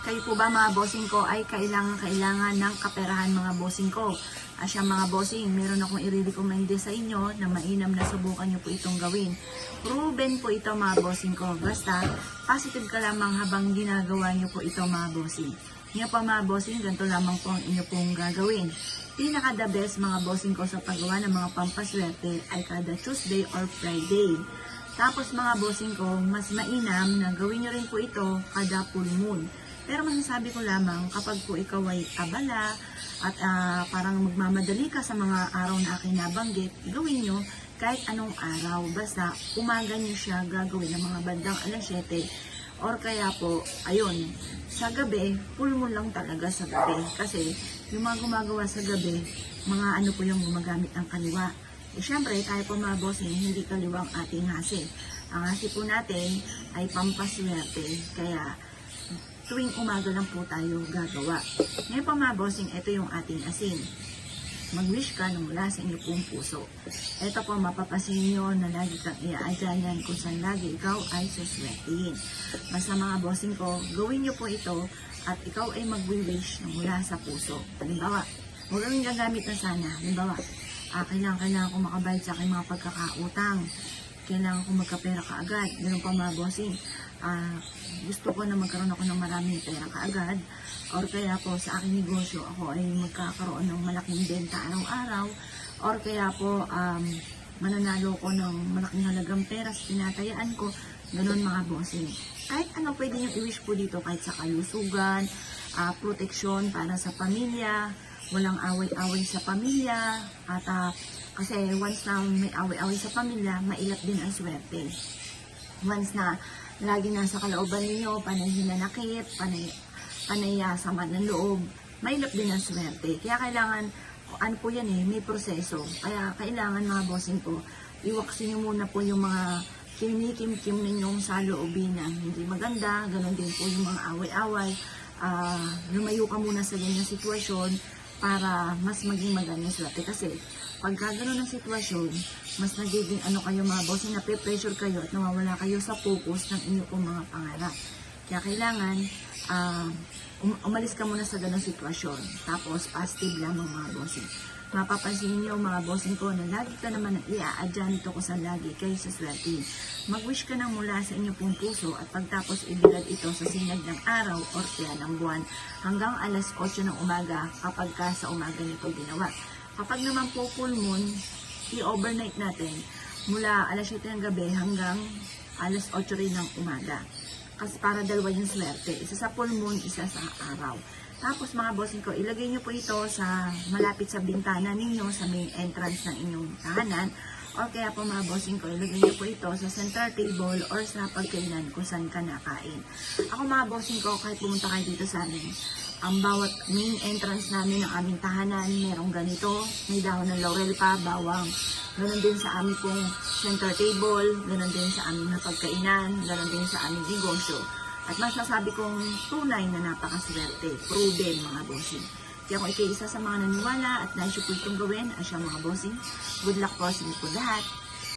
Kayo po ba mga bossing ko ay kailangan ng kaperahan mga bossing ko? Asya mga bossing, meron akong i-recommend sa inyo na mainam na subukan nyo po itong gawin. Proven po ito mga bossing ko. Basta, positive ka lamang habang ginagawa nyo po ito mga bossing. Ngayon pa mga bossing, ganito lamang po ang inyo pong gagawin. Pinaka the best mga bossing ko sa paggawa ng mga pampaswerte ay kada Tuesday or Friday. Tapos mga bossing ko, mas mainam na gawin nyo rin po ito kada full moon. Pero masasabi ko lamang kapag po ikaw ay abala at parang magmamadali ka sa mga araw na aking nabanggit, gawin nyo kahit anong araw. Basta umaga nyo siya gagawin ng mga bandang alas 7 or kaya po, ayun, sa gabi, full moon lang talaga sa gabi. Kasi yung mga gumagawa sa gabi, mga ano po yung gumagamit ng kaliwa. Eh syempre, tayo po mga bossing, hindi kaliwa ang ating hasi. Ang hasi po natin ay pampaswerte. Kaya, tuwing umaga lang po tayo gagawa. Ngayon po mga bossing, ito yung ating asin. Mag-wish ka na mula sa inyo pong puso. Ito po mapapasin nyo na lagi kang iaadyanan kung saan lagi ikaw ay suswertihin. Basta mga bossing ko, gawin nyo po ito at ikaw ay mag-wish na mula sa puso. Halimbawa, huwag kang gagamit na sana. Halimbawa, kailangan ko makabayad sa aking mga pagkakautang. Kailangan ko magkapera kaagad. Ganun pa mga bossing. Gusto ko na magkaroon ako ng maraming pera kaagad. Or kaya po sa aking negosyo, ako ay magkakaroon ng malaking benta araw-araw. Or kaya po, mananalo ko ng malaking halagang pera sa tinatayaan ko. Ganun mga bossing. Kahit ano pwede nyo i-wish po dito, kahit sa kalusugan, proteksyon para sa pamilya, walang away-away sa pamilya, at kasi once na may away-away sa pamilya, mailap din ang swerte. Once na lagi nasa kalooban ninyo, panay hinanakit, panay sama ng loob, mailap din ang swerte. Kaya kailangan, ano po yan may proseso. Kaya kailangan mga bossing ko, iwaksin nyo muna po yung mga kinikim-kim ninyong saloobin na hindi maganda, ganun din po yung mga away-away. Lumayo ka muna sa ganyang sitwasyon para mas maging maganda swerte. Kasi pagka gano'n ang sitwasyon, mas nagiging kayo mga bossing, nape-pressure kayo at nawawala kayo sa focus ng inyo pong mga pangarap. Kaya kailangan, umalis ka muna sa gano'ng sitwasyon. Tapos, positive lamang mga bossing. Mapapansin niyo mga bossing ko na lagi ka naman iaadyan ito ko sa lagi kayo sa swerte. Mag-wish ka nang mula sa inyo pong puso at pagtapos ibilad ito sa sinag ng araw o kaya ng buwan hanggang alas 8 ng umaga kapag ka sa umaga nito ginawa. Kapag naman po full moon, i-overnight natin mula alas 7 ng gabi hanggang alas 8 rin ng umaga. Kasi para dalawa yung swerte. Isa sa full moon, isa sa araw. Tapos mga bossing ko, ilagay nyo po ito sa malapit sa bintana ninyo, sa main entrance ng inyong tahanan. O kaya po mga bossing ko, ilagay nyo po ito sa center table or sa pagkainan kung saan ka nakain. Ako mga bossing ko, kahit pumunta kayo dito sa amin, ang bawat main entrance namin ng aming tahanan, merong ganito, may dahon ng laurel pa, bawang. Ganon din sa aming pong center table, ganon din sa aming pagkainan, ganon din sa aming negosyo. At masasabi kong tunay na napakaswerte, proven mga bossing. Kaya kung ikay isa sa mga naniwala at nais po itong gawin, asya mga bossing, good luck po sa inyo po lahat.